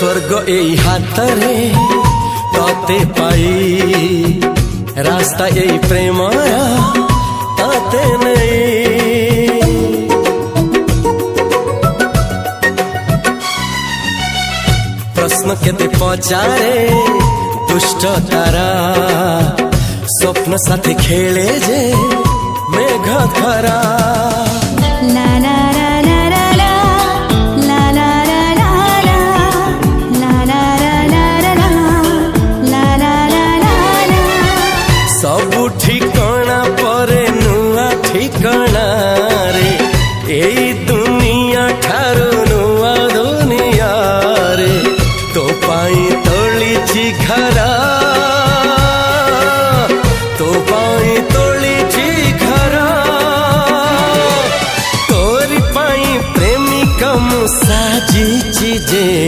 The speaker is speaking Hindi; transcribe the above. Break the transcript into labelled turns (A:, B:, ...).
A: स्वर्ग एई हातरे तते पाई रास्ता एई प्रेमया तते नहीं। प्रश्न केते पचारे दुष्ट तारा स्वप्न साथी खेले जे मेघ खरा।